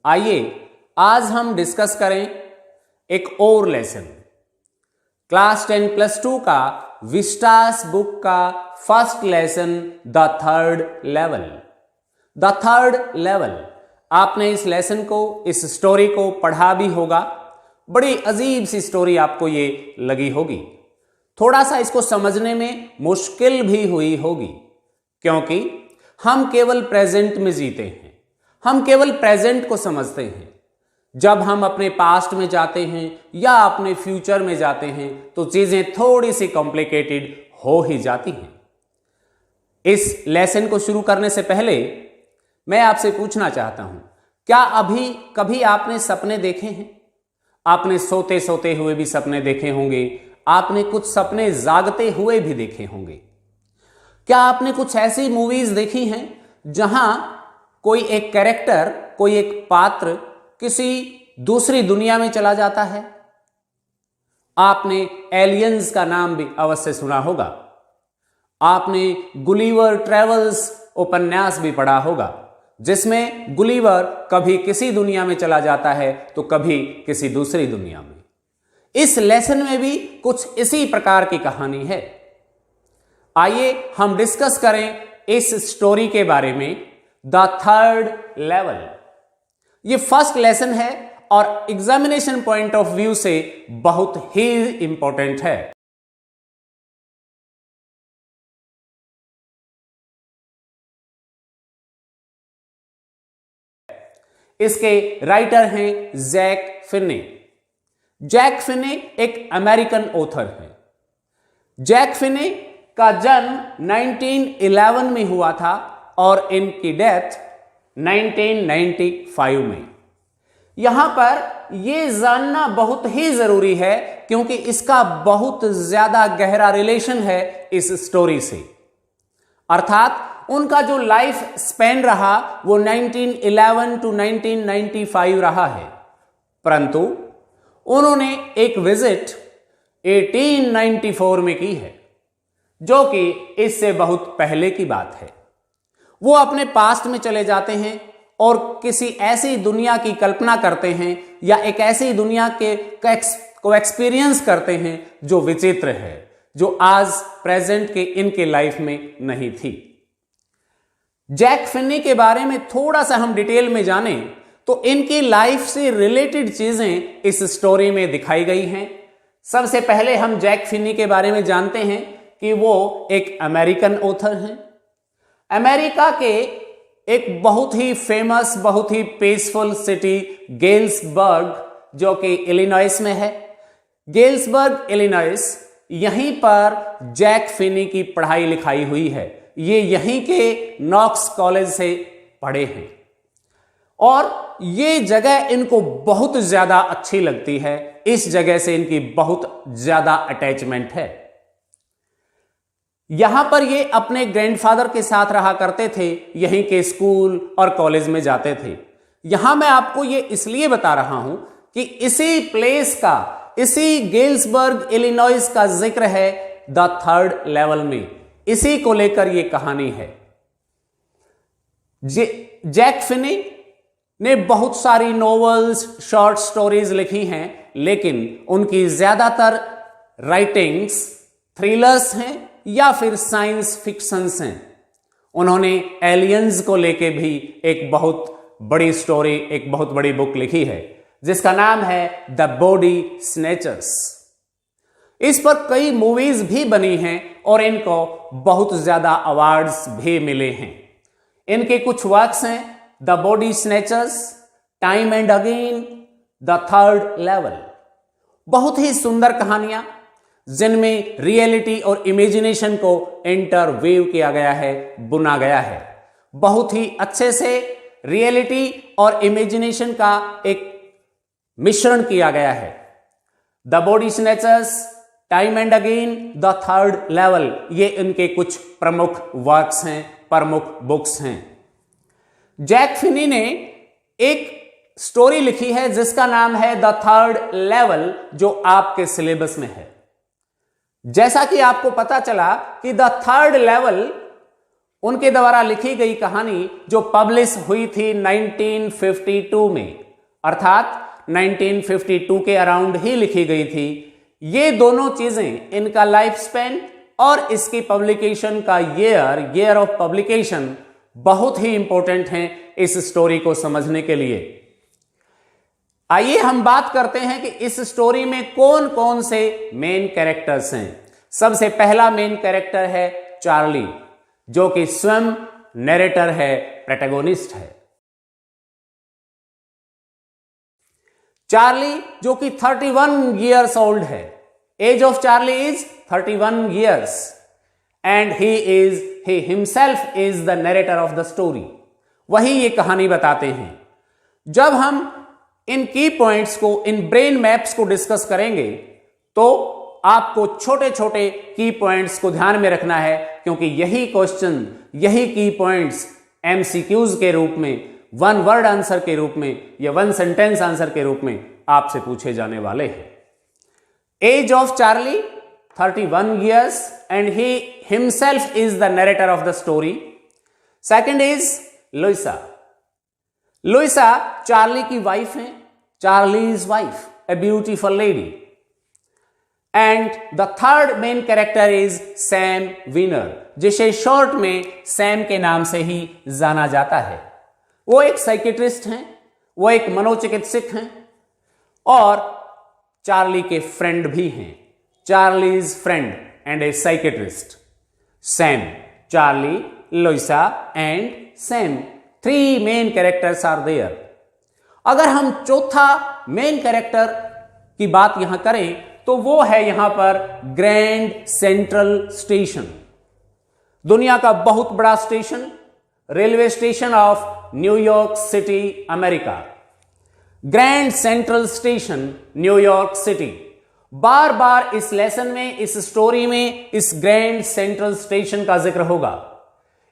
आइए आज हम डिस्कस करें एक और लेसन, क्लास 10+2 का विस्टास बुक का first lesson the third level. The third level, आपने इस लेसन को, इस स्टोरी को पढ़ा भी होगा। बड़ी अजीब सी स्टोरी आपको ये लगी होगी, थोड़ा सा इसको समझने में मुश्किल भी हुई होगी, क्योंकि हम केवल प्रेजेंट में जीते हैं, हम केवल प्रेजेंट को समझते हैं। जब हम अपने पास्ट में जाते हैं या अपने फ्यूचर में जाते हैं तो चीजें थोड़ी सी कॉम्प्लिकेटेड हो ही जाती हैं। इस लेसन को शुरू करने से पहले मैं आपसे पूछना चाहता हूं, क्या अभी कभी आपने सपने देखे हैं? आपने सोते सोते हुए भी सपने देखे होंगे, आपने कुछ सपने जागते हुए भी देखे होंगे। क्या आपने कुछ ऐसी मूवीज देखी हैं जहां कोई एक कैरेक्टर, कोई एक पात्र किसी दूसरी दुनिया में चला जाता है? आपने एलियंस का नाम भी अवश्य सुना होगा। आपने गुलिवर ट्रेवल्स उपन्यास भी पढ़ा होगा, जिसमें गुलिवर कभी किसी दुनिया में चला जाता है तो कभी किसी दूसरी दुनिया में। इस लेसन में भी कुछ इसी प्रकार की कहानी है। आइए हम डिस्कस करें इस स्टोरी के बारे में, द थर्ड लेवल। ये फर्स्ट लेसन है और एग्जामिनेशन पॉइंट ऑफ व्यू से बहुत ही इंपॉर्टेंट है। इसके राइटर हैं जैक फिन्ने। जैक फिन्ने एक अमेरिकन ऑथर हैं। जैक फिन्ने का जन्म 1911 में हुआ था और इनकी डेथ 1995 में। यहां पर यह जानना बहुत ही जरूरी है क्योंकि इसका बहुत ज्यादा गहरा रिलेशन है इस स्टोरी से। अर्थात उनका जो लाइफ स्पैन रहा वो 1911 टू 1995 रहा है, परंतु उन्होंने एक विजिट 1894 में की है, जो कि इससे बहुत पहले की बात है। वो अपने पास्ट में चले जाते हैं और किसी ऐसी दुनिया की कल्पना करते हैं या एक ऐसी दुनिया को एक्सपीरियंस करते हैं जो विचित्र है, जो आज प्रेजेंट के इनके लाइफ में नहीं थी। जैक फिन्ने के बारे में थोड़ा सा हम डिटेल में जानें तो इनकी लाइफ से रिलेटेड चीजें इस स्टोरी में दिखाई गई हैं। सबसे पहले हम जैक फिन्ने के बारे में जानते हैं कि वो एक अमेरिकन ऑथर हैं। अमेरिका के एक बहुत ही फेमस, बहुत ही पीसफुल सिटी गेल्सबर्ग, जो कि इलिनॉइस में है, गेल्सबर्ग इलिनॉइस, यहीं पर जैक फिन्ने की पढ़ाई लिखाई हुई है। ये यहीं के नॉक्स कॉलेज से पढ़े हैं और ये जगह इनको बहुत ज्यादा अच्छी लगती है। इस जगह से इनकी बहुत ज्यादा अटैचमेंट है। यहां पर ये अपने ग्रैंडफादर के साथ रहा करते थे, यहीं के स्कूल और कॉलेज में जाते थे। यहां मैं आपको ये इसलिए बता रहा हूं कि इसी प्लेस का, इसी गेल्सबर्ग इलिनॉइस का जिक्र है द थर्ड लेवल में। इसी को लेकर यह कहानी है। जैक फिन्ने ने बहुत सारी नॉवेल्स, शॉर्ट स्टोरीज लिखी हैं, लेकिन उनकी ज्यादातर राइटिंग्स थ्रिलर्स हैं या फिर साइंस फिक्शंस हैं। उन्होंने एलियंस को लेके भी एक बहुत बड़ी स्टोरी, एक बहुत बड़ी बुक लिखी है, जिसका नाम है द बॉडी स्नैचर्स। इस पर कई मूवीज भी बनी हैं और इनको बहुत ज्यादा अवार्ड्स भी मिले हैं। इनके कुछ वर्क्स हैं the body snatchers, time and again, the third level. बहुत ही सुंदर कहानियां जिनमें रियलिटी और इमेजिनेशन को इंटरवीव किया गया है, बुना गया है। बहुत ही अच्छे से रियलिटी और इमेजिनेशन का एक मिश्रण किया गया है। The body snatchers, time and again, the third level, ये इनके कुछ प्रमुख वर्क्स हैं, प्रमुख बुक्स हैं। जैक फिन्ने ने एक स्टोरी लिखी है जिसका नाम है द थर्ड लेवल, जो आपके सिलेबस में है। जैसा कि आपको पता चला कि द थर्ड लेवल उनके द्वारा लिखी गई कहानी जो पब्लिश हुई थी 1952 में, अर्थात 1952 के अराउंड ही लिखी गई थी। ये दोनों चीजें, इनका लाइफ स्पैन और इसकी पब्लिकेशन का ईयर ऑफ पब्लिकेशन बहुत ही इंपॉर्टेंट हैं इस स्टोरी को समझने के लिए। आइए हम बात करते हैं कि इस स्टोरी में कौन कौन से मेन कैरेक्टर्स हैं। सबसे पहला मेन कैरेक्टर है चार्ली, जो कि स्वयं नरेटर है, प्रोटैगोनिस्ट है। चार्ली जो कि 31 ईयर्स ओल्ड है, age of Charlie is 31 years and he himself is the narrator of the story। वही ये कहानी बताते हैं। जब हम इन की पॉइंट्स को, इन ब्रेन मैप्स को डिस्कस करेंगे तो आपको छोटे छोटे की पॉइंट्स को ध्यान में रखना है, क्योंकि यही क्वेश्चन, यही की पॉइंट्स एमसीक्यूज के रूप में, वन वर्ड आंसर के रूप में या वन सेंटेंस आंसर के रूप में आपसे पूछे जाने वाले हैं। Age of Charlie 31 years and he himself is the narrator of the story। Second is Louisa। Louisa Charlie की वाइफ है, Charlie's wife, a beautiful lady। And the third main character is Sam Weiner, जिसे short में Sam के नाम से ही जाना जाता है। वो एक साइकियाट्रिस्ट हैं, वो एक मनोचिकित्सक हैं और चार्ली के फ्रेंड भी हैं। Charlie's friend and a psychiatrist, Sam, Charlie, Louisa and Sam। 3 main characters are there। अगर हम चौथा मेन कैरेक्टर की बात यहां करें तो वो है यहां पर ग्रैंड सेंट्रल स्टेशन, दुनिया का बहुत बड़ा station, railway station of New York City, America. Grand Central Station, New York City. बार बार इस लेसन में, इस स्टोरी में इस ग्रैंड सेंट्रल स्टेशन का जिक्र होगा।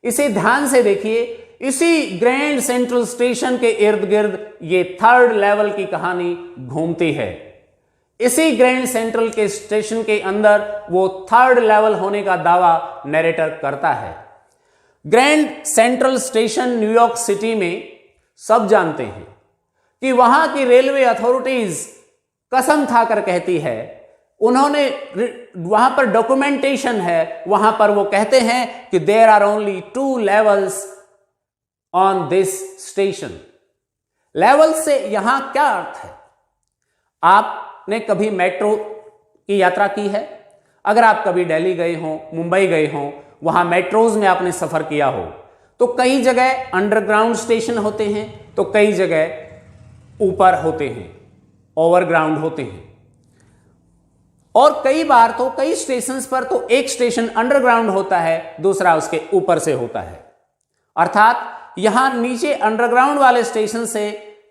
इसे ध्यान से देखिए। इसी ग्रैंड सेंट्रल स्टेशन के इर्द गिर्द ये 3rd लेवल की कहानी घूमती है। इसी ग्रैंड सेंट्रल के स्टेशन के अंदर वो 3rd लेवल होने का दावा नरेटर करता है। Grand Central Station New York city में सब जानते हैं कि वहां की रेलवे अथॉरिटीज कसम खाकर कहती है, उन्होंने वहां पर डॉक्यूमेंटेशन है, वहां पर वो कहते हैं कि there are only 2 levels on this station. Level से यहां क्या अर्थ है? आपने कभी मेट्रो की यात्रा की है? अगर आप कभी दिल्ली गए हो, मुंबई गए हो, वहां मेट्रोज में आपने सफर किया हो, तो कई जगह अंडरग्राउंड स्टेशन होते हैं, तो कई जगह ऊपर होते हैं, ओवरग्राउंड होते हैं। और कई बार तो कई स्टेशंस पर तो एक स्टेशन अंडरग्राउंड होता है, दूसरा उसके ऊपर से होता है। अर्थात यहां नीचे अंडरग्राउंड वाले स्टेशन से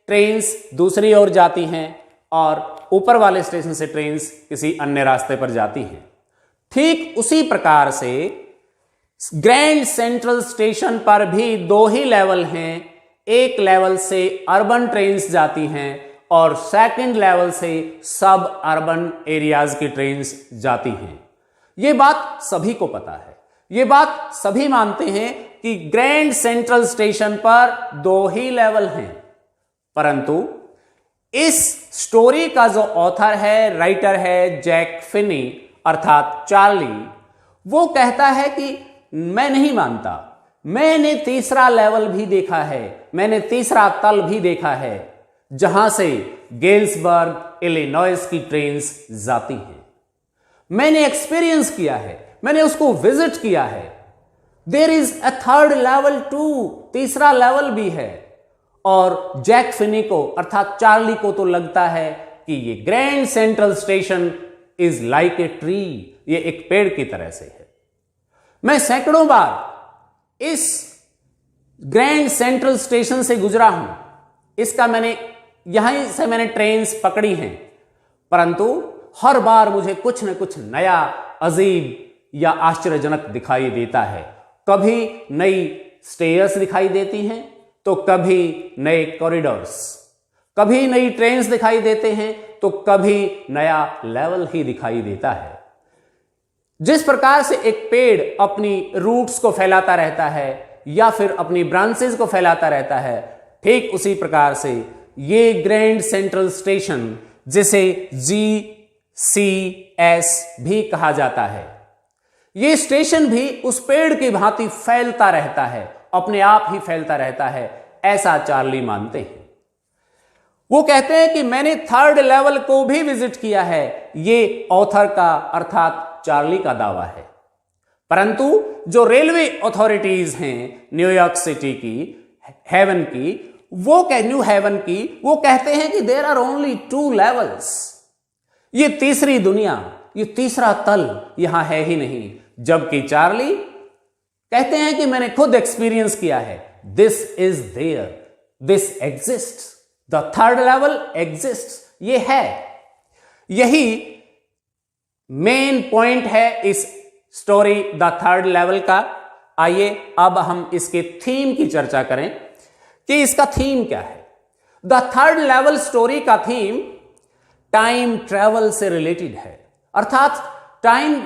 ट्रेन्स दूसरी ओर जाती हैं और ऊपर वाले स्टेशन से ट्रेन्स किसी अन्य रास्ते पर जाती हैं। ठीक उसी प्रकार से ग्रैंड सेंट्रल स्टेशन पर भी 2 ही लेवल हैं। एक लेवल से अर्बन ट्रेन्स जाती हैं और सेकंड लेवल से सब अर्बन एरियाज की ट्रेन्स जाती हैं। यह बात सभी को पता है, यह बात सभी मानते हैं कि ग्रैंड सेंट्रल स्टेशन पर 2 ही लेवल हैं। परंतु इस स्टोरी का जो ऑथर है, राइटर है जैक फिनी अर्थात चार्ली, वो कहता है कि मैं नहीं मानता, मैंने तीसरा लेवल भी देखा है, मैंने तीसरा तल भी देखा है जहां से गेल्सबर्ग, इलिनॉइस की ट्रेन्स जाती हैं। मैंने एक्सपीरियंस किया है, मैंने उसको विजिट किया है। There is a 3rd level too, तीसरा लेवल भी है। और जैक फिनी को अर्थात चार्ली को तो लगता है कि ये grand Central station is like a tree, ये एक पेड़ की तरह से है। मैं सैकड़ों बार इस ग्रैंड सेंट्रल स्टेशन से गुजरा हूं, इसका यहीं से मैंने ट्रेन्स पकड़ी हैं, परंतु हर बार मुझे कुछ न कुछ नया, अजीब या आश्चर्यजनक दिखाई देता है। कभी नई स्टेयर्स दिखाई देती हैं, तो कभी नए कॉरिडोर्स, कभी नई ट्रेन्स दिखाई देते हैं, तो कभी नया लेवल ही दिखाई देता है। जिस प्रकार से एक पेड़ अपनी रूट्स को फैलाता रहता है या फिर अपनी ब्रांचेस को फैलाता रहता है, ठीक उसी प्रकार से ये ग्रैंड सेंट्रल स्टेशन, जिसे GCS भी कहा जाता है, ये स्टेशन भी उस पेड़ की भांति फैलता रहता है, अपने आप ही फैलता रहता है, ऐसा चार्ली मानते हैं। वो कहते हैं कि मैंने 3rd लेवल को भी विजिट किया है, ये ऑथर का अर्थात चार्ली का दावा है। परंतु जो रेलवे अथॉरिटीज हैं न्यूयॉर्क सिटी की, हेवन की, न्यू हेवन की, वो कहते हैं कि देयर आर ओनली 2 लेवल्स। ये तीसरी दुनिया, ये तीसरा तल यहां है ही नहीं। जबकि चार्ली कहते हैं कि मैंने खुद एक्सपीरियंस किया है, this is there, this exist, the 3rd level exist, ये है। यही मेन पॉइंट है इस स्टोरी द 3rd लेवल का। आइए अब हम इसके थीम की चर्चा करें कि इसका थीम क्या है। द 3rd लेवल स्टोरी का थीम टाइम ट्रैवल से रिलेटेड है, अर्थात टाइम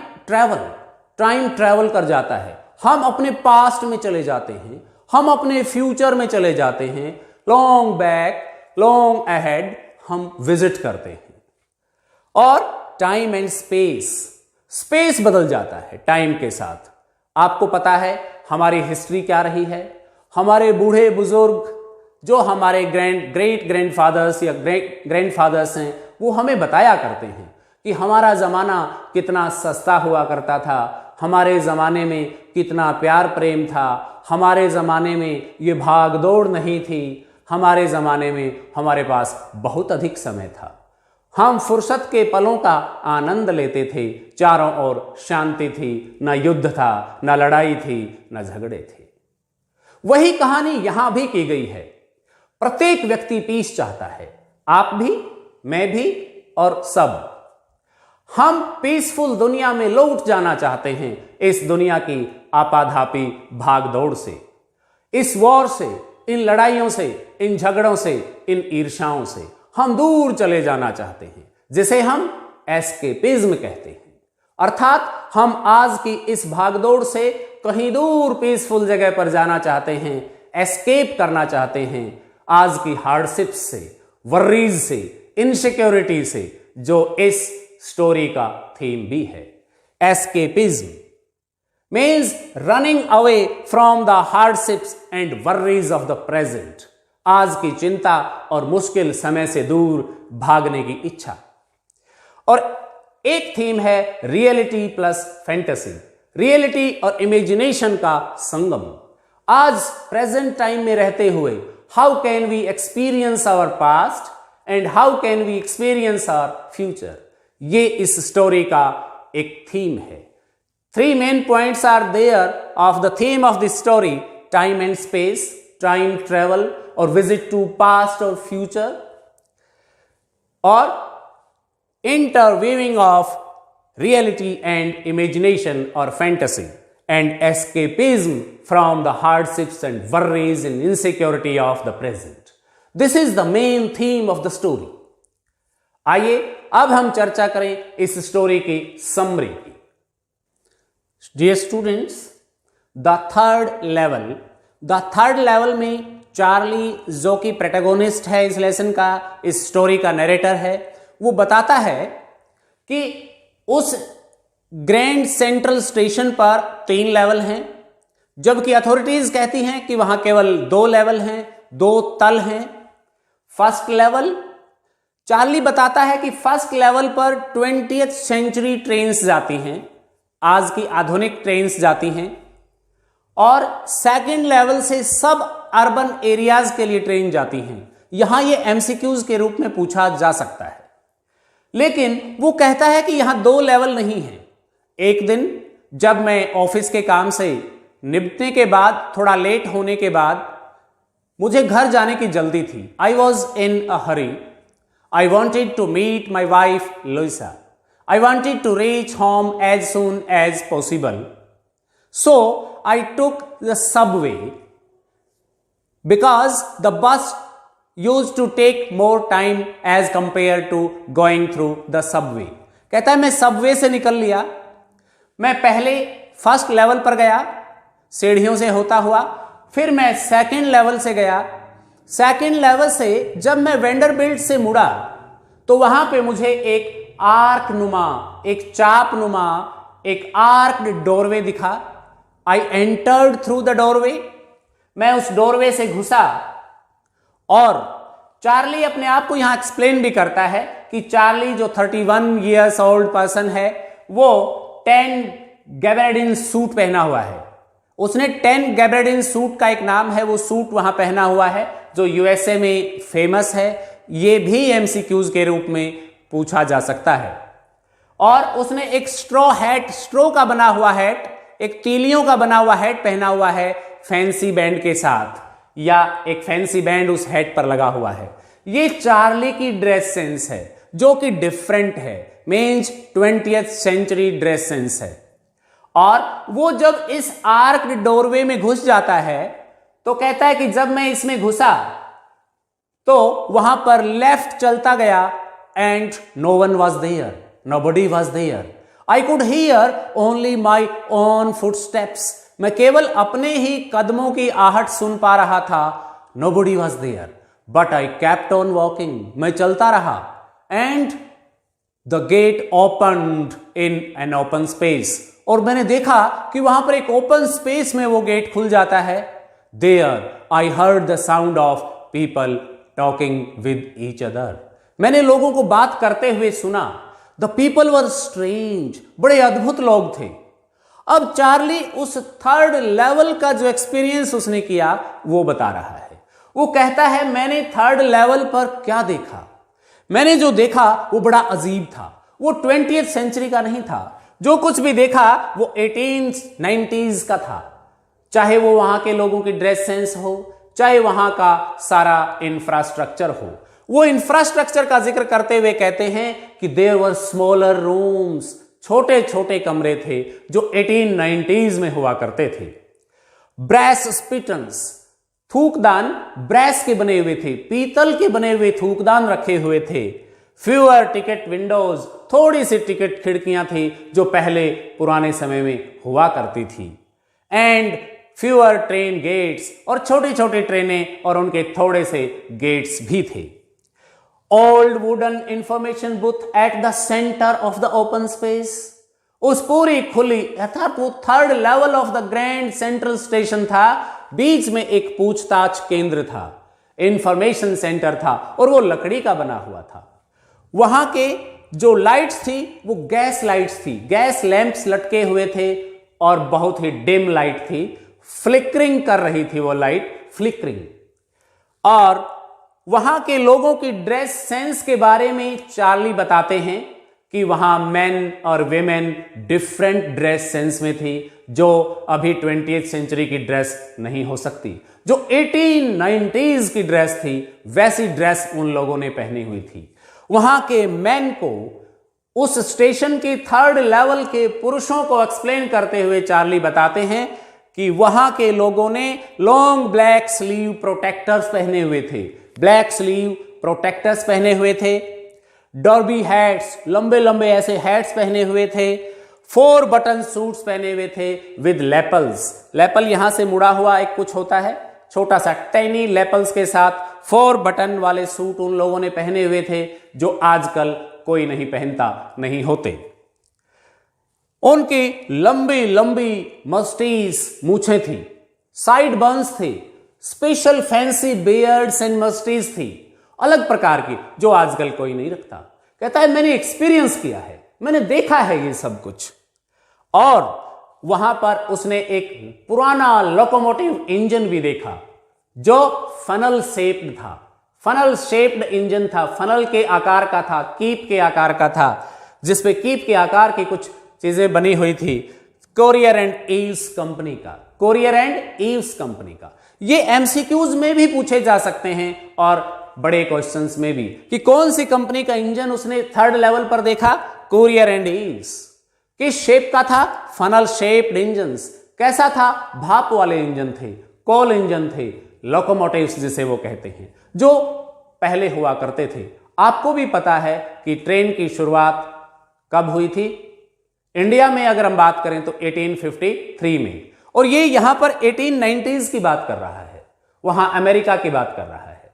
ट्रैवल कर जाता है। हम अपने पास्ट में चले जाते हैं, हम अपने फ्यूचर में चले जाते हैं, लॉन्ग बैक, लॉन्ग अहेड हम विजिट करते हैं। और टाइम एंड स्पेस बदल जाता है टाइम के साथ। आपको पता है हमारी हिस्ट्री क्या रही है। हमारे बूढ़े बुजुर्ग, जो हमारे ग्रेट ग्रैंडफादर्स या ग्रैंडफादर्स हैं, वो हमें बताया करते हैं कि हमारा ज़माना कितना सस्ता हुआ करता था, हमारे ज़माने में कितना प्यार प्रेम था, हमारे ज़माने में ये भाग दौड़ नहीं थी, हमारे ज़माने में हमारे पास बहुत अधिक समय था, हम फुर्सत के पलों का आनंद लेते थे, चारों ओर शांति थी, न युद्ध था, न लड़ाई थी, न झगड़े थे। वही कहानी यहां भी की गई है। प्रत्येक व्यक्ति पीस चाहता है, आप भी, मैं भी और सब। हम पीसफुल दुनिया में लौट जाना चाहते हैं, इस दुनिया की आपाधापी भागदौड़ से, इस वॉर से, इन लड़ाइयों से, इन झगड़ों से, इन ईर्ष्याओं से हम दूर चले जाना चाहते हैं, जिसे हम एस्केपिज्म कहते हैं। अर्थात हम आज की इस भागदौड़ से कहीं दूर पीसफुल जगह पर जाना चाहते हैं, एस्केप करना चाहते हैं आज की हार्डशिप्स से, वर्रीज से, इनसिक्योरिटी से, जो इस स्टोरी का थीम भी है। Escapism means running away from the hardships and वर्रीज of the present. आज की चिंता और मुश्किल समय से दूर भागने की इच्छा। और एक थीम है रियलिटी प्लस फैंटेसी, रियलिटी और इमेजिनेशन का संगम। आज प्रेजेंट टाइम में रहते हुए how can we experience our past and how can we experience our future, ये इस स्टोरी का एक थीम है। 3 main points are there of the theme of this story: time and space, time travel और visit to past और future, और interweaving of reality and imagination or fantasy, and escapism from the hardships and worries and insecurity of the present. This is the main theme of the story. आइए अब हम चर्चा करें इस story की summary की। Dear students, the third level में Charlie, जो कि प्रोटैगोनिस्ट है इस लेसन का, इस स्टोरी का नरेटर है, वो बताता है कि उस ग्रैंड सेंट्रल स्टेशन पर 3 लेवल हैं, जबकि अथॉरिटीज कहती हैं कि वहां केवल 2 लेवल हैं, 2 तल हैं। फर्स्ट लेवल, चार्ली बताता है कि फर्स्ट लेवल पर 20th सेंचुरी ट्रेन्स जाती हैं, आज की आधुनिक ट्रेन्स जाती हैं, और सेकंड लेवल से सब अर्बन एरियाज के लिए ट्रेन जाती हैं। यहां ये एमसीक्यूज के रूप में पूछा जा सकता है, लेकिन वो कहता है कि यहां 2 लेवल नहीं है। एक दिन जब मैं ऑफिस के काम से निपटने के बाद, थोड़ा लेट होने के बाद, मुझे घर जाने की जल्दी थी। I was in a hurry. I wanted to meet my wife Luisa. I wanted to reach home as soon as possible. So I took the subway because the bus used to take more time as compared to going through the subway. कहता है मैं Subway से निकल लिया, मैं पहले first level पर गया सीढ़ियों से होता हुआ, फिर मैं सेकंड लेवल से गया। सेकंड लेवल से जब मैं वेंडरबिल्ट से मुड़ा तो वहां पे मुझे एक आर्क नुमा, एक चाप नुमा, एक आर्क्ड डोरवे दिखा। I entered through the doorway, मैं उस डोरवे से घुसा। और चार्ली अपने आप को यहां एक्सप्लेन भी करता है कि चार्ली जो 31 ईयर्स ओल्ड पर्सन है वो 10 गैबर्डिन सूट पहना हुआ है। उसने 10 गैबर्डिन सूट का एक नाम है, वो सूट वहां पहना हुआ है जो यूएसए में फेमस है। ये भी एमसीक्यूज के रूप में पूछा जा सकता है। और उसने एक स्ट्रॉ हैट, स्ट्रॉ का बना हुआ हैट, एक तीलियों का बना हुआ हैट पहना हुआ है फैंसी बैंड के साथ, या एक फैंसी बैंड उस हैट पर लगा हुआ है। ये चार्ली की ड्रेस सेंस है जो कि डिफरेंट है, means 20th century dress sense है। और वो जब इस आर्क्ड डोरवे में घुस जाता है तो कहता है कि जब मैं इसमें घुसा तो वहां पर लेफ्ट चलता गया and no one was there, nobody was there. I could hear only my own footsteps, मैं केवल अपने ही कदमों की आहट सुन पा रहा था। Nobody was there but I kept on walking, मैं चलता रहा। And the gate opened in an open space, और मैंने देखा कि वहां पर एक ओपन स्पेस में वो गेट खुल जाता है। There I heard the sound of people talking with each other, मैंने लोगों को बात करते हुए सुना। द पीपल वर स्ट्रेंज, बड़े अद्भुत लोग थे। अब चार्ली उस थर्ड लेवल का जो एक्सपीरियंस उसने किया वो बता रहा है। वो कहता है मैंने थर्ड लेवल पर क्या देखा, मैंने जो देखा वो बड़ा अजीब था। वो 20th सेंचुरी का नहीं था, जो कुछ भी देखा वो 1890s का था। चाहे वो वहां के लोगों की ड्रेस सेंस हो, चाहे वहां का सारा इंफ्रास्ट्रक्चर हो। वो इंफ्रास्ट्रक्चर का जिक्र करते हुए कहते हैं कि देयर वर स्मॉलर रूम्स, छोटे छोटे कमरे थे जो 1890s में हुआ करते थे। ब्रैस स्पिटन्स, थूकदान ब्रैस के बने हुए थे, पीतल के बने हुए थूकदान रखे हुए थे। फ्यूअर टिकट विंडोज, थोड़ी सी टिकट खिड़कियां थी जो पहले पुराने समय में हुआ करती थी। एंड फ्यूअर ट्रेन गेट्स, और छोटी छोटी ट्रेनें और उनके थोड़े से गेट्स भी थे। Old wooden information booth at the centre of the open space, उस पूरी खुली अर्थात वो third level of the grand Central station था। बीच में एक पूछताछ केंद्र था, इंफॉर्मेशन सेंटर था, और वो लकड़ी का बना हुआ था। वहां के जो लाइट्स थी वो गैस लाइट्स थी, गैस लैंप्स लटके हुए थे और बहुत ही डिम लाइट थी, फ्लिकरिंग कर रही थी वो लाइट, फ्लिकरिंग। और वहां के लोगों की ड्रेस सेंस के बारे में चार्ली बताते हैं कि वहां मेन और वेमेन डिफरेंट ड्रेस सेंस में थी, जो अभी 20th सेंचुरी की ड्रेस नहीं हो सकती। जो 1890s की ड्रेस थी वैसी ड्रेस उन लोगों ने पहनी हुई थी। वहां के मेन को उस स्टेशन की थर्ड लेवल के पुरुषों को एक्सप्लेन करते हुए चार्ली बताते हैं कि वहां के लोगों ने लॉन्ग ब्लैक स्लीव प्रोटेक्टर्स पहने हुए थे, ब्लैक स्लीव प्रोटेक्टर्स पहने हुए थे। डॉर्बी हैट्स, लंबे लंबे ऐसे हैट्स पहने हुए थे। 4 बटन सूट्स पहने हुए थे विद लेपल्स, लेपल यहां से मुड़ा हुआ एक कुछ होता है, छोटा सा टैनी लेपल्स के साथ 4 बटन वाले सूट उन लोगों ने पहने हुए थे, जो आजकल कोई नहीं पहनता, नहीं होते। उनकी लंबी लंबी मस्टीज मूछें थी, साइड बर्न्स थे, स्पेशल फैंसी बियर्ड्स एंड मस्टीज थी, अलग प्रकार की, जो आजकल कोई नहीं रखता। कहता है मैंने एक्सपीरियंस किया है, मैंने देखा है ये सब कुछ। और वहां पर उसने एक पुराना लोकोमोटिव इंजन भी देखा जो फनल शेप्ड था, फनल शेप्ड इंजन था, फनल के आकार का था, कीप के आकार का था, जिसपे कीप के आकार की कुछ चीजें बनी हुई थी। कोरियर एंड ईव्स कंपनी का, कोरियर एंड ईव्स कंपनी का। ये एमसीक्यूज में भी पूछे जा सकते हैं और बड़े क्वेश्चंस में भी, कि कौन सी कंपनी का इंजन उसने थर्ड लेवल पर देखा, कोरियर एंड ईव्स। किस शेप का था, फनल शेप्ड इंजन्स। कैसा था, भाप वाले इंजन थे, कोल इंजन थे, लोकोमोटिव्स जिसे वो कहते हैं, जो पहले हुआ करते थे। आपको भी पता है कि ट्रेन की शुरुआत कब हुई थी, इंडिया में अगर हम बात करें तो 1853 में, और ये यहां पर 1890s की बात कर रहा है, वहां अमेरिका की बात कर रहा है।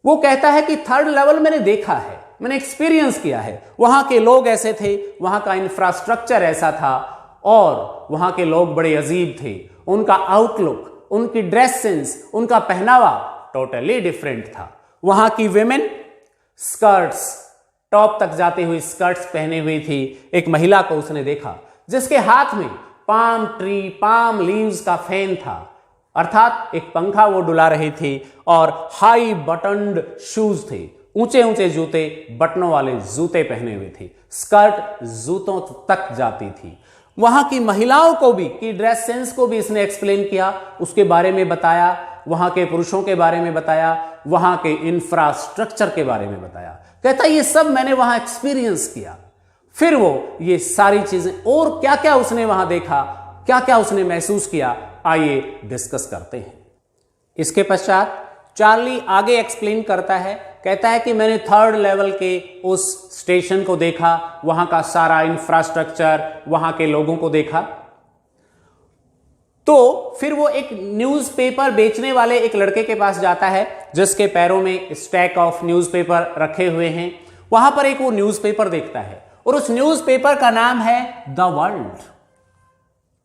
वो कहता है कि थर्ड लेवल मैंने देखा है, मैंने एक्सपीरियंस किया है, वहां के लोग ऐसे थे, वहां का इंफ्रास्ट्रक्चर ऐसा था, और वहां के लोग बड़े अजीब थे, उनका आउटलुक, उनकी ड्रेस सेंस, उनका पहनावा टोटली डिफरेंट था। वहां की विमेन स्कर्ट्स, टॉप तक जाती हुई स्कर्ट्स पहने हुई थी। एक महिला को उसने देखा जिसके हाथ में पाम ट्री, पाम लीव्स का फैन था, अर्थात एक पंखा वो डुला रही थी, और हाई बटन्ड शूज थे, ऊंचे ऊंचे जूते, बटनों वाले जूते पहने हुए थे, स्कर्ट जूतों तक जाती थी। वहां की महिलाओं को भी, की ड्रेस सेंस को भी इसने एक्सप्लेन किया, उसके बारे में बताया, वहां के पुरुषों के बारे में बताया, वहां के इंफ्रास्ट्रक्चर के बारे में बताया। कहता ये सब मैंने वहां एक्सपीरियंस किया। फिर वो ये सारी चीजें और क्या क्या उसने वहां देखा, क्या क्या उसने महसूस किया, आइए डिस्कस करते हैं। इसके पश्चात चार्ली आगे एक्सप्लेन करता है, कहता है कि मैंने थर्ड लेवल के उस स्टेशन को देखा, वहां का सारा इंफ्रास्ट्रक्चर, वहां के लोगों को देखा। तो फिर वो एक न्यूज़पेपर बेचने वाले एक लड़के के पास जाता है जिसके पैरों में स्टैक ऑफ न्यूज़पेपर रखे हुए हैं। वहां पर एक वो न्यूज़पेपर देखता है और उस न्यूज़पेपर का नाम है द वर्ल्ड।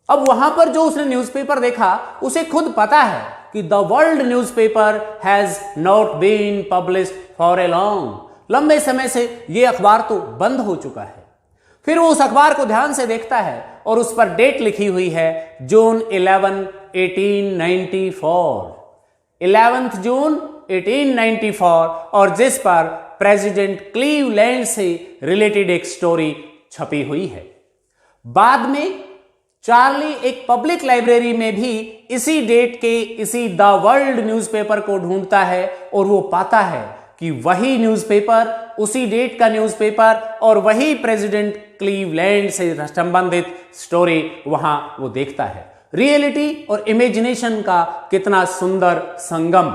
अब वहां पर जो उसने न्यूज़पेपर देखा, उसे खुद पता है कि the world newspaper has not been published for a long, लंबे समय से यह अखबार तो बंद हो चुका है। फिर वो उस अखबार को ध्यान से देखता है और उस पर डेट लिखी हुई है जून 11, 1894, 11 जून 1894, और जिस पर प्रेसिडेंट क्लीवलैंड से रिलेटेड एक स्टोरी छपी हुई है। बाद में चार्ली एक पब्लिक लाइब्रेरी में भी इसी डेट के इसी द वर्ल्ड न्यूज़पेपर को ढूंढता है और वो पाता है कि वही न्यूज़पेपर, उसी डेट का न्यूज़पेपर और वही प्रेसिडेंट क्लीवलैंड से संबंधित स्टोरी वहां वो देखता है। रियलिटी और इमेजिनेशन का कितना सुंदर संगम।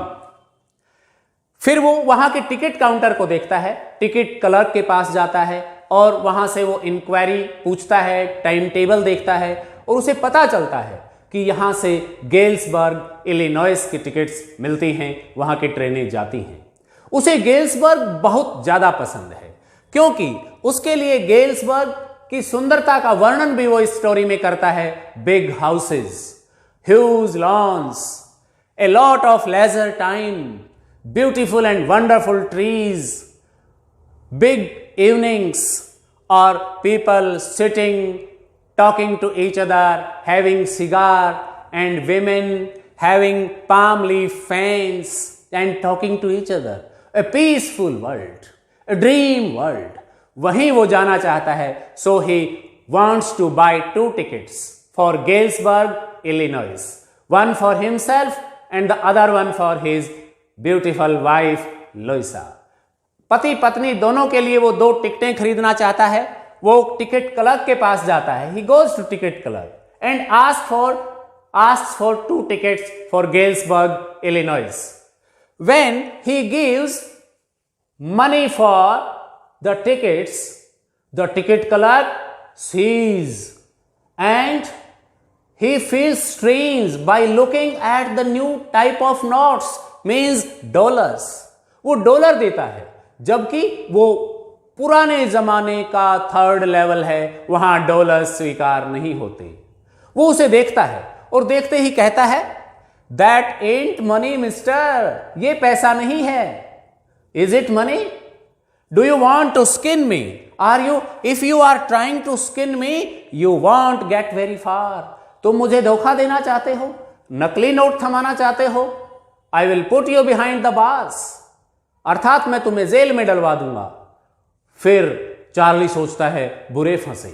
फिर वो वहां के टिकट काउंटर को देखता है, टिकट क्लर्क के पास जाता है और वहां से वो इंक्वायरी पूछता है, टाइम टेबल देखता है और उसे पता चलता है कि यहां से गेल्सबर्ग, इलिनॉइस की टिकट्स मिलती हैं, वहां की ट्रेनें जाती हैं। उसे गेल्सबर्ग बहुत ज्यादा पसंद है क्योंकि उसके लिए गेल्सबर्ग की सुंदरता का वर्णन भी वो इस स्टोरी में करता है। Big houses, huge lawns, a lot of leisure time, beautiful and wonderful trees, big evenings और people sitting talking to each other, having cigar, and women having palm leaf fans and talking to each other. A peaceful world, a dream world. वहीं वो जाना चाहता है, so he wants to buy 2 tickets for Galesburg, Illinois. One for himself and the other one for his beautiful wife, Louisa. पति पत्नी दोनों के लिए वो 2 टिकटें खरीदना चाहता है। वो टिकट क्लर्क के पास जाता है, he goes to ticket clerk and asks for 2 tickets for Galesburg, Illinois. When he gives money for the tickets, the ticket clerk sees and he feels strange by looking at the new type of notes, means dollars. वो dollar देता है जबकि वो पुराने जमाने का third level है, वहां डॉलर स्वीकार नहीं होते। वो उसे देखता है और देखते ही कहता है, दैट एंट मनी मिस्टर, ये पैसा नहीं है। Is it money? Do you want to skin me? Are you, if you are trying to skin me, you won't get very far. तुम मुझे धोखा देना चाहते हो, नकली नोट थमाना चाहते हो। I will put you behind the bars, अर्थात मैं तुम्हें जेल में डलवा दूंगा। फिर चार्ली सोचता है, बुरे फंसे,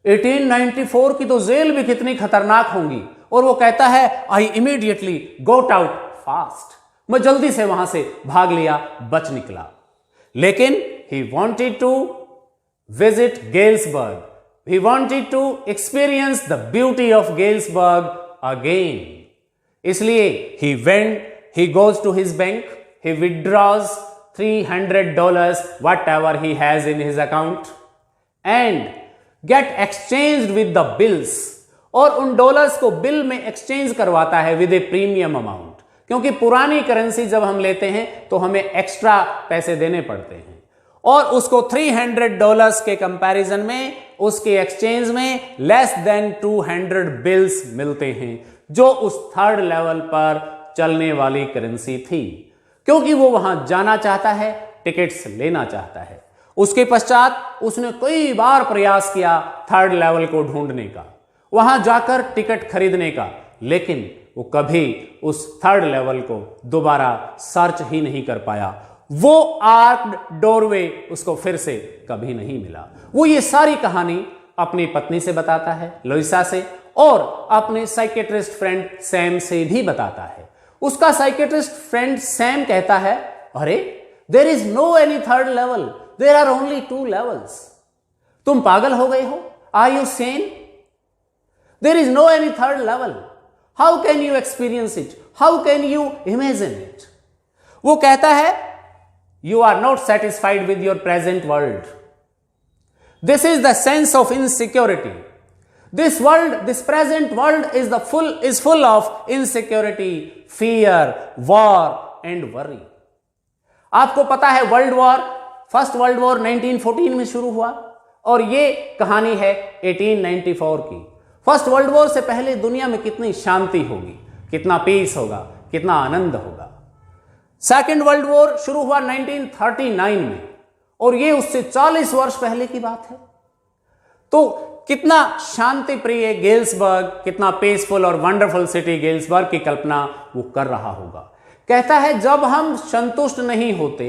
1894 की तो जेल भी कितनी खतरनाक होंगी, और वो कहता है, I immediately got out fast, मैं जल्दी से वहां से भाग लिया, बच निकला। लेकिन he wanted to visit Galesburg, he wanted to experience the beauty of Galesburg again. इसलिए he goes to his bank, he withdraws $300 whatever he has in his account, and get exchanged with the bills, और उन dollars को bill में exchange करवाता है with A premium amount, क्योंकि पुरानी currency जब हम लेते हैं तो हमें एक्स्ट्रा पैसे देने पड़ते हैं, और उसको $300 के कंपैरिजन में, उसके एक्सचेंज में लेस देन 200 बिल्स मिलते हैं, जो उस थर्ड लेवल पर चलने वाली करेंसी थी, क्योंकि वो वहां जाना चाहता है, टिकट्स लेना चाहता है। उसके पश्चात उसने कई बार प्रयास किया थर्ड लेवल को ढूंढने का, वहां जाकर टिकट खरीदने का, लेकिन वो कभी उस थर्ड लेवल को दोबारा सर्च ही नहीं कर पाया। वो आर्क्ड डोरवे उसको फिर से कभी नहीं मिला। वो ये सारी कहानी अपनी पत्नी से बताता है, लोइसा से, और अपने साइकेट्रिस्ट फ्रेंड सैम से भी बताता है। उसका साइकेट्रिस्ट फ्रेंड सैम कहता है, अरे there is no any third level, there are only 2 levels. तुम पागल हो गए हो? Are you sane? There is no any third level, how can you experience it, how can you imagine it? वो कहता है, you are not satisfied with your present world, this is the sense of insecurity, this world, this present world is full of insecurity, fear, war and worry. आपको पता है first world war 1914 में शुरू हुआ, और ये कहानी है 1894 की। फर्स्ट वर्ल्ड वॉर से पहले दुनिया में कितनी शांति होगी, कितना पीस होगा, कितना आनंद होगा। सेकेंड वर्ल्ड वॉर शुरू हुआ 1939 में, और ये उससे 40 वर्ष पहले की बात है। तो कितना शांति प्रिय गेल्सबर्ग, कितना पीसफुल और वंडरफुल सिटी गेल्सबर्ग की कल्पना वो कर रहा होगा। कहता है, जब हम संतुष्ट नहीं होते,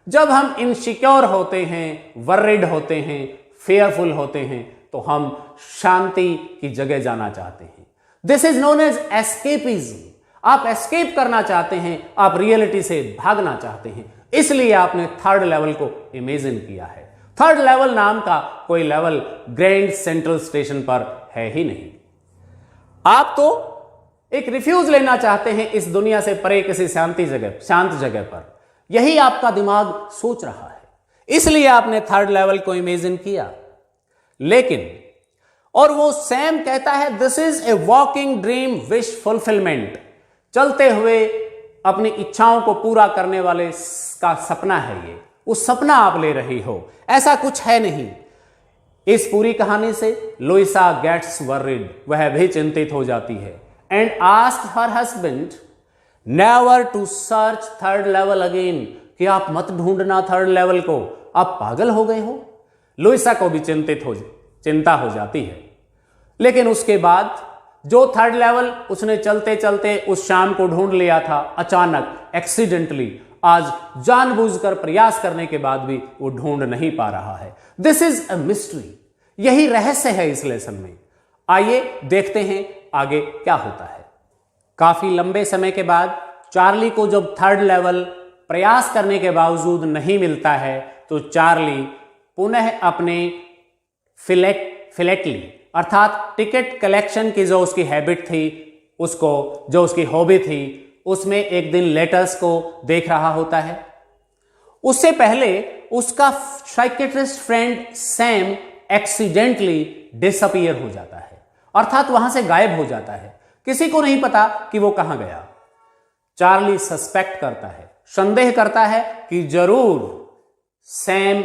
जब हम इनसिक्योर होते हैं, वर्रिड होते हैं, फेयरफुल होते हैं, तो हम शांति की जगह जाना चाहते हैं। This is known as escapism. आप एस्केप करना चाहते हैं, आप रियलिटी से भागना चाहते हैं, इसलिए आपने थर्ड लेवल को इमेजिन किया है। थर्ड लेवल नाम का कोई लेवल ग्रैंड सेंट्रल स्टेशन पर है ही नहीं। आप तो एक रिफ्यूज लेना चाहते हैं इस दुनिया से परे, किसी शांत जगह पर। यही आपका दिमाग सोच रहा है, इसलिए आपने थर्ड लेवल को इमेजिन किया। लेकिन, और वो सैम कहता है, this is a walking dream wish fulfilment, चलते हुए अपनी इच्छाओं को पूरा करने वाले का सपना है ये। वो सपना आप ले रही हो, ऐसा कुछ है नहीं। इस पूरी कहानी से लोइसा गेट्स वर्रिड, वह भी चिंतित हो जाती है, and asked her husband never to search third level again, कि आप मत ढूंढना थर्ड लेवल को, आप पागल हो गए हो। लोइसा को भी चिंता हो जाती है। लेकिन उसके बाद जो थर्ड लेवल उसने चलते चलते उस शाम को ढूंढ लिया था, अचानक एक्सीडेंटली, आज जानबूझकर प्रयास करने के बाद भी वो ढूंढ नहीं पा रहा है। दिस इज अ मिस्ट्री, यही रहस्य है इस लेसन में। आइए देखते हैं आगे क्या होता है। काफी लंबे समय के बाद चार्ली को जब थर्ड लेवल प्रयास करने के बावजूद नहीं मिलता है, तो चार्ली पुनः अपने फिलेटली अर्थात टिकट कलेक्शन की जो उसकी हैबिट थी, उसको जो उसकी हॉबी थी, उसमें एक दिन लेटर्स को देख रहा होता है। उससे पहले उसका psychiatrist friend Sam accidentally disappear हो जाता है, अर्थात वहां से गायब हो जाता है। किसी को नहीं पता कि वो कहां गया। चार्ली सस्पेक्ट करता है, संदेह करता है कि जरूर सैम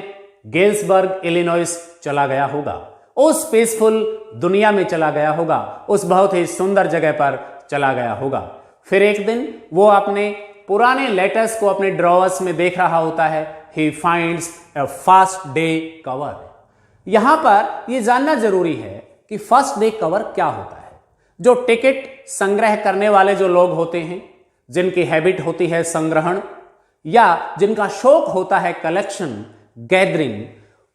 गेल्सबर्ग इलिनॉइस चला गया होगा, उस पीसफुल दुनिया में चला गया होगा, उस बहुत ही सुंदर जगह पर चला गया होगा। फिर एक दिन वो अपने पुराने लेटर्स को अपने ड्रॉवर्स में देख रहा होता है। He finds a first day cover. यहां पर यह जानना जरूरी है कि फर्स्ट डे कवर क्या होता है। जो टिकट संग्रह करने वाले जो लोग होते हैं, जिनकी हैबिट होती है संग्रहण, या जिनका शौक होता है कलेक्शन, गैदरिंग,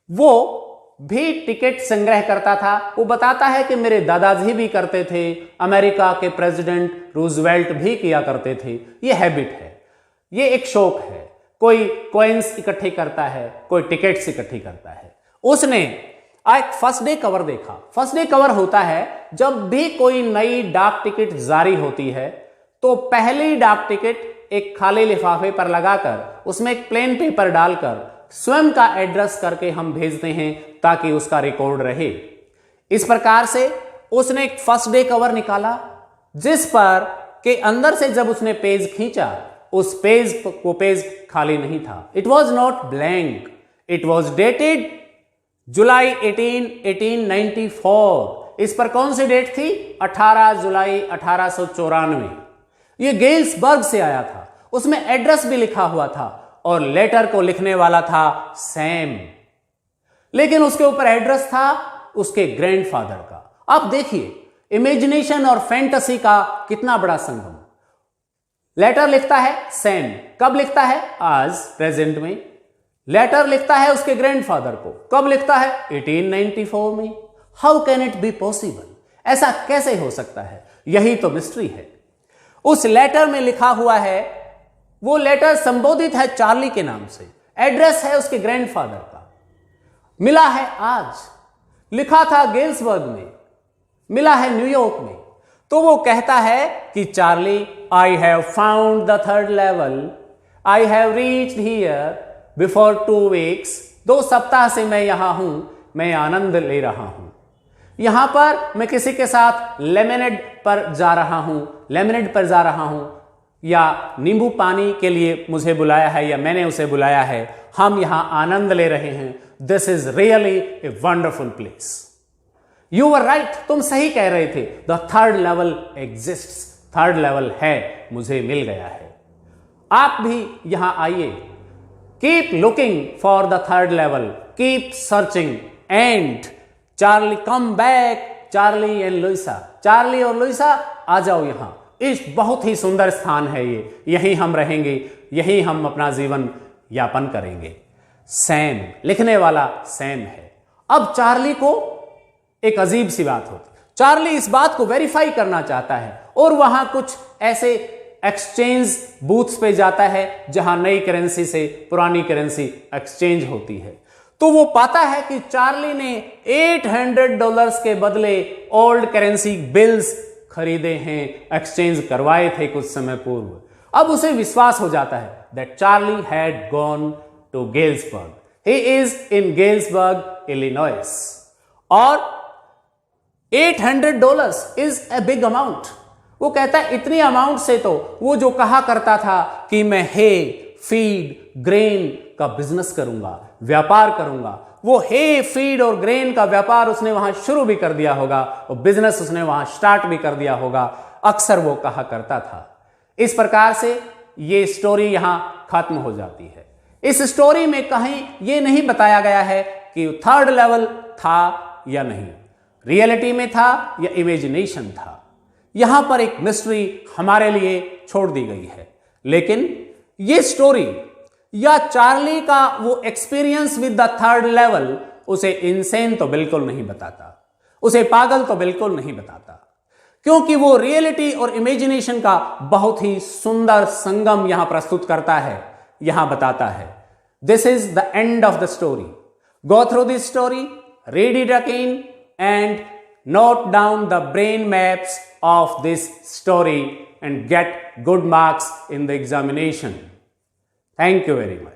वो भी टिकट संग्रह करता था। वो बताता है कि मेरे दादाजी भी करते थे, अमेरिका के प्रेसिडेंट रूजवेल्ट भी किया करते थे। ये हैबिट है, ये एक शौक है। कोई कॉइन्स इकट्ठे करता है, कोई टिकट्स इकट्ठी करता है। उसने एक फर्स्ट डे कवर देखा। फर्स्ट डे कवर होता है जब भी कोई नई डाक टिकट जारी होती है, तो पहली डाक टिकट एक खाली लिफाफे पर लगाकर उसमें एक प्लेन पेपर डालकर स्वयं का एड्रेस करके हम भेजते हैं ताकि उसका रिकॉर्ड रहे। इस प्रकार से उसने एक फर्स्ट डे कवर निकाला जिस पर के अंदर से जब उसने पेज खींचा उस पेज खाली नहीं था। It was not blank, it was dated July 1894। इस पर कौन सी डेट थी? 18 जुलाई 1894। यह गेल्सबर्ग से आया था, उसमें एड्रेस भी लिखा हुआ था और लेटर को लिखने वाला था सैम, लेकिन उसके ऊपर एड्रेस था उसके ग्रैंडफादर का। अब देखिए इमेजिनेशन और फैंटेसी का कितना बड़ा संगम। लेटर लिखता है सैम, कब लिखता है? आज, प्रेजेंट में। लेटर लिखता है उसके ग्रैंडफादर को, कब लिखता है? 1894 में। How can it be possible? ऐसा कैसे हो सकता है? यही तो मिस्ट्री है। उस लेटर में लिखा हुआ है, वो लेटर संबोधित है चार्ली के नाम से, एड्रेस है उसके ग्रैंडफादर का, मिला है आज, लिखा था गेल्सबर्ग में, मिला है न्यूयॉर्क में। तो वो कहता है कि Charlie, I have found the third level, I have reached here before 2 weeks. 2 सप्ताह से मैं यहां हूं, मैं आनंद ले रहा हूं। यहां पर मैं किसी के साथ लेमनेड पर जा रहा हूं, या नींबू पानी के लिए मुझे बुलाया है या मैंने उसे बुलाया है। हम यहां आनंद ले रहे हैं। This is really a wonderful place. You were right, तुम सही कह रहे थे। The third level exists, third level है, मुझे मिल गया है। आप भी यहां आइए। Keep looking for the third level, keep searching and Charlie come back, Charlie and Luisa, Charlie और लुइसा आ जाओ यहां। इस बहुत ही सुंदर स्थान है ये, यहीं हम रहेंगे, यहीं हम अपना जीवन यापन करेंगे। सैम, लिखने वाला सैम है। अब चार्ली को एक अजीब सी बात होती, चार्ली इस बात को वेरीफाई करना चाहता है और वहां कुछ ऐसे एक्सचेंज बूथ्स पे जाता है जहां नई करेंसी से पुरानी करेंसी एक्सचेंज होती है। तो वो पाता है कि चार्ली ने $800 के बदले ओल्ड करेंसी बिल्स खरीदे हैं, एक्सचेंज करवाए थे कुछ समय पूर्व। अब उसे विश्वास हो जाता है that Charlie had gone to Galesburg, he is in Galesburg, Illinois. और $800 इज ए बिग अमाउंट। वो कहता है इतनी अमाउंट से तो वो जो कहा करता था कि मैं हे, फीड, ग्रेन का बिजनेस करूंगा, व्यापार करूंगा, वो हे, फीड और ग्रेन का व्यापार उसने वहां शुरू भी कर दिया होगा और बिजनेस उसने वहां स्टार्ट भी कर दिया होगा, अक्सर वो कहा करता था। इस प्रकार से ये स्टोरी यहां खत्म हो जाती है। इस स्टोरी में कहीं ये नहीं बताया गया है कि थर्ड लेवल था या नहीं, रियलिटी में था या इमेजिनेशन था। यहां पर एक मिस्ट्री हमारे लिए छोड़ दी गई है। लेकिन ये स्टोरी या चार्ली का वो experience with the third level उसे इनसेन तो बिल्कुल नहीं बताता, उसे पागल तो बिल्कुल नहीं बताता, क्योंकि वो रियलिटी और इमेजिनेशन का बहुत ही सुंदर संगम यहां प्रस्तुत करता है, यहां बताता है। This is the end of the story. Go through this story, read it again and note down the brain maps of this story and get good marks in the examination. Thank you very much.